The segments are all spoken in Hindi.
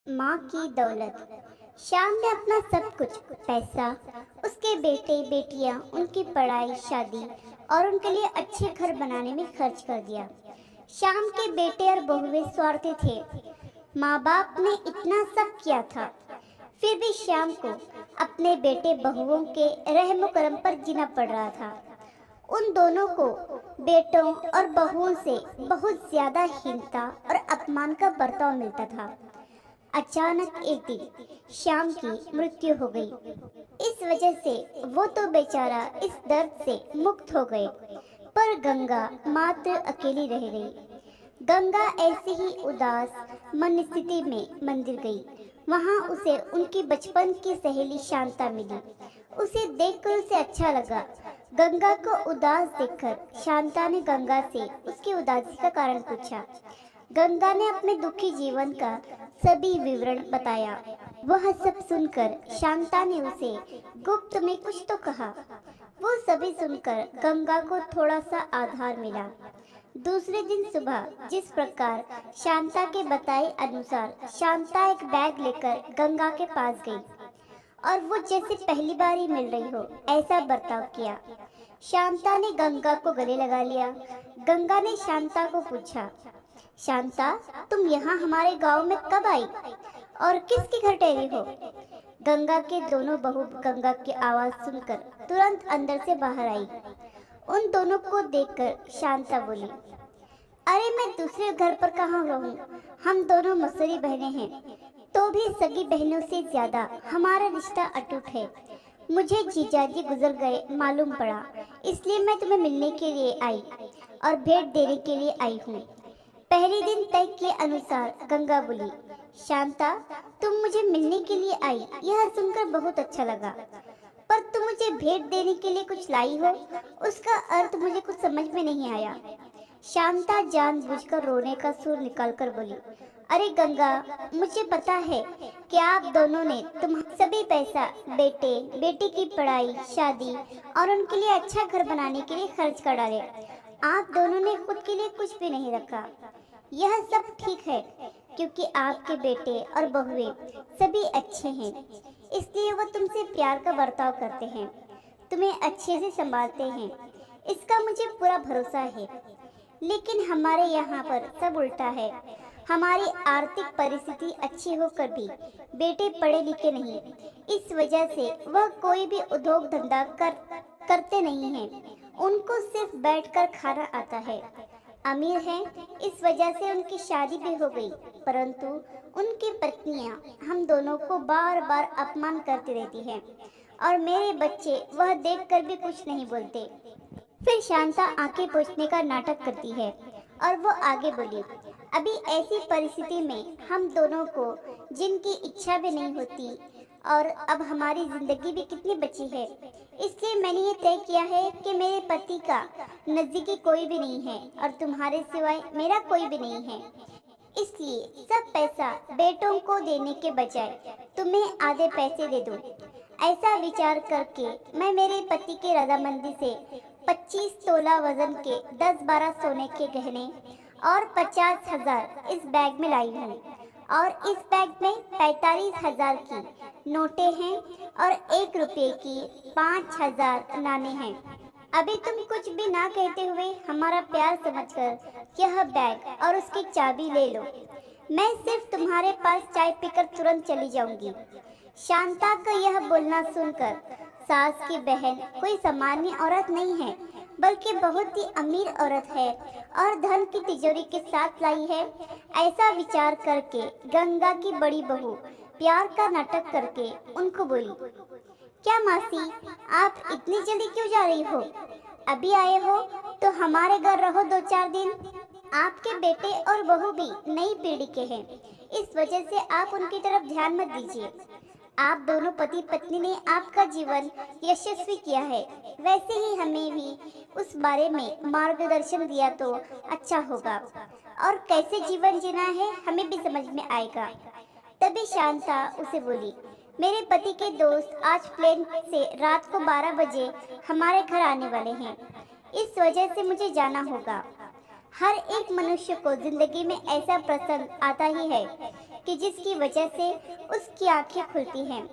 माँ की दौलत। श्याम ने अपना सब कुछ, पैसा, उसके बेटे बेटियां, उनकी पढ़ाई, शादी और उनके लिए अच्छे घर बनाने में खर्च कर दिया। श्याम के बेटे और बहुएं स्वार्थी थे। माँ बाप ने इतना सब किया था, फिर भी श्याम को अपने बेटे बहुओं के रहम करम पर जीना पड़ रहा था। उन दोनों को बेटों और बहुओं से बहुत ज्यादा हीनता और अपमान का बर्ताव मिलता था। अचानक एक दिन श्याम की मृत्यु हो गई। इस वजह से वो तो बेचारा इस दर्द से मुक्त हो गए, पर गंगा मात्र अकेली रह गई। गंगा ऐसी ही उदास मन स्थिति में मंदिर गई। वहां उसे उनकी बचपन की सहेली शांता मिली। उसे देखकर उसे अच्छा लगा। गंगा को उदास देखकर शांता ने गंगा से उसकी उदासी का कारण पूछा। गंगा ने अपने दुखी जीवन का सभी विवरण बताया। वह सब सुनकर शांता ने उसे गुप्त में कुछ तो कहा। वो सभी सुनकर गंगा को थोड़ा सा आधार मिला। दूसरे दिन सुबह जिस प्रकार शांता के बताए अनुसार शांता एक बैग लेकर गंगा के पास गई और वो जैसे पहली बार ही मिल रही हो ऐसा बर्ताव किया। शांता ने गंगा को गले लगा लिया। गंगा ने शांता को पूछा, शांता, तुम यहाँ हमारे गांव में कब आई और किसके घर ठहरी हो? गंगा के दोनों बहू गंगा की आवाज सुनकर तुरंत अंदर से बाहर आई। उन दोनों को देखकर शांता बोली, अरे मैं दूसरे घर पर कहाँ रहूं? हम दोनों मौसेरी बहनें हैं, तो भी सगी बहनों से ज्यादा हमारा रिश्ता अटूट है। मुझे जीजाजी गुजर गए मालूम पड़ा, इसलिए मैं तुम्हें मिलने के लिए आई और भेंट देने के लिए आई हूँ। पहले दिन तय के अनुसार गंगा बोली, शांता, तुम मुझे मिलने के लिए आई, यह सुनकर बहुत अच्छा लगा, पर तुम मुझे भेंट देने के लिए कुछ लाई हो, उसका अर्थ मुझे कुछ समझ में नहीं आया। शांता जानबूझकर रोने का सुर निकालकर बोली, अरे गंगा, मुझे पता है कि आप दोनों ने तुम सभी पैसा बेटे बेटी की पढ़ाई, शादी और उनके लिए अच्छा घर बनाने के लिए खर्च कर डाले। आप दोनों ने खुद के लिए कुछ भी नहीं रखा। यह सब ठीक है, क्योंकि आपके बेटे और बहुएं सभी अच्छे हैं, इसलिए वो तुमसे प्यार का बर्ताव करते हैं, तुम्हें अच्छे से संभालते हैं, इसका मुझे पूरा भरोसा है। लेकिन हमारे यहाँ पर सब उल्टा है। हमारी आर्थिक परिस्थिति अच्छी होकर भी बेटे पढ़े लिखे नहीं। इस वजह से वह कोई भी उद्योग धंधा करते नहीं हैं। उनको सिर्फ बैठकर खाना आता है। अमीर हैं, इस वजह से उनकी शादी भी हो गई, परंतु उनकी पत्नियां हम दोनों को बार बार अपमान करती रहती हैं और मेरे बच्चे वह देखकर भी कुछ नहीं बोलते। फिर शांता आंखें पोंछने का नाटक करती है और वो आगे बोली, अभी ऐसी परिस्थिति में हम दोनों को जिनकी इच्छा भी नहीं होती और अब हमारी जिंदगी भी कितनी बची है, इसलिए मैंने ये तय किया है कि मेरे पति का नजदीकी कोई भी नहीं है और तुम्हारे सिवाय मेरा कोई भी नहीं है। इसलिए सब पैसा बेटों को देने के बजाय तुम्हें आधे पैसे दे दूं। ऐसा विचार करके मैं मेरे पति के रजामंदी से 25 तोला वजन के 10-12 सोने के गहने और 50,000 इस बैग में लाई हूँ और इस बैग में 45,000 की नोटें हैं और 1 रुपये की 5,000 नाणे हैं। अभी तुम कुछ भी ना कहते हुए हमारा प्यार समझकर यह बैग और उसकी चाबी ले लो। मैं सिर्फ तुम्हारे पास चाय पीकर तुरंत चली जाऊंगी। शांता का यह बोलना सुनकर सास की बहन कोई सामान्य औरत नहीं है, बल्कि बहुत ही अमीर औरत है और धन की तिजोरी के साथ लाई है। ऐसा विचार करके गंगा की बड़ी बहू प्यार का नाटक करके उनको बोली, क्या मासी, आप इतनी जल्दी क्यों जा रही हो? अभी आए हो तो हमारे घर रहो 2-4 दिन। आपके बेटे और बहू भी नई पीढ़ी के हैं, इस वजह से आप उनकी तरफ ध्यान मत दीजिए। आप दोनों पति पत्नी ने आपका जीवन यशस्वी किया है, वैसे ही हमें भी उस बारे में मार्गदर्शन दिया तो अच्छा होगा और कैसे जीवन जीना है हमें भी समझ में आएगा। तभी शांता उसे बोली, मेरे पति के दोस्त आज प्लेन से रात को 12 बजे हमारे घर आने वाले हैं, इस वजह से मुझे जाना होगा। हर एक मनुष्य को जिंदगी में ऐसा प्रसंग आता ही है कि जिसकी वजह से उसकी आंखें खुलती हैं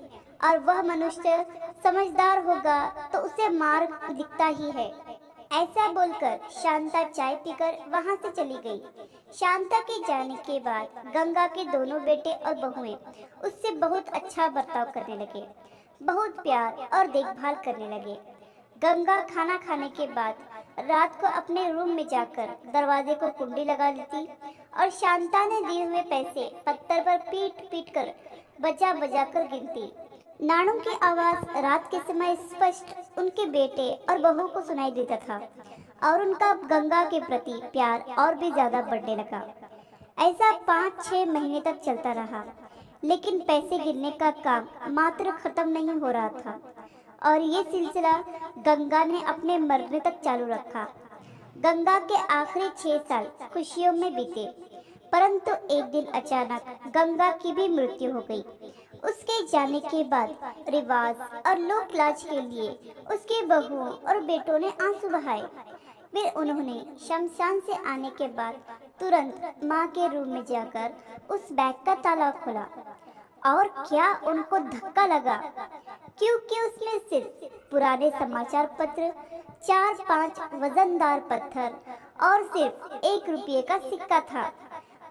और वह मनुष्य समझदार होगा तो उसे मार्ग दिखता ही है। ऐसा बोलकर शांता चाय पीकर वहां से चली गई। शांता के जाने के बाद गंगा के दोनों बेटे और बहुएं उससे बहुत अच्छा बर्ताव करने लगे, बहुत प्यार और देखभाल करने लगे। गंगा खाना खाने के बाद रात को अपने रूम में जाकर दरवाजे को कुंडी लगा लेती और शांता ने दिए हुए पैसे पत्थर पर पीट पीट कर बजा बजा कर गिनती। नाणों की आवाज रात के समय स्पष्ट उनके बेटे और बहू को सुनाई देता था और उनका गंगा के प्रति प्यार और भी ज्यादा बढ़ने लगा। ऐसा 5-6 महीने तक चलता रहा, लेकिन पैसे गिनने का काम मात्र खत्म नहीं हो रहा था और ये सिलसिला गंगा ने अपने मरने तक चालू रखा। गंगा के आखिरी 6 साल खुशियों में बीते, परंतु एक दिन अचानक गंगा की भी मृत्यु हो गई। उसके जाने के बाद रिवाज और लोक लाज के लिए उसके बहुओं और बेटों ने आंसू बहाए। फिर उन्होंने शमशान से आने के बाद तुरंत माँ के रूम में जाकर उस बैग का ताला खोला और क्या उनको धक्का लगा, क्योंकि उसमें सिर्फ पुराने समाचार पत्र, 4-5 वजनदार पत्थर और सिर्फ 1 रुपये का सिक्का था।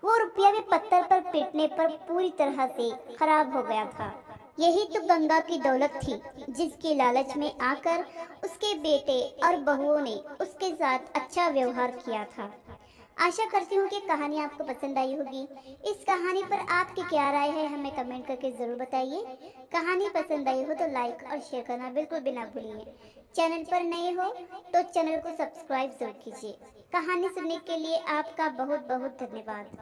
वो रुपया भी पत्थर पर पीटने पर पूरी तरह से खराब हो गया था। यही तो गंगा की दौलत थी जिसके लालच में आकर उसके बेटे और बहुओं ने उसके साथ अच्छा व्यवहार किया था। आशा करती हूँ कि कहानी आपको पसंद आई होगी। इस कहानी पर आपकी क्या राय है हमें कमेंट करके ज़रूर बताइए। कहानी पसंद आई हो तो लाइक और शेयर करना बिल्कुल भी ना भूलिए। चैनल पर नए हो तो चैनल को सब्सक्राइब जरूर कीजिए। कहानी सुनने के लिए आपका बहुत बहुत धन्यवाद।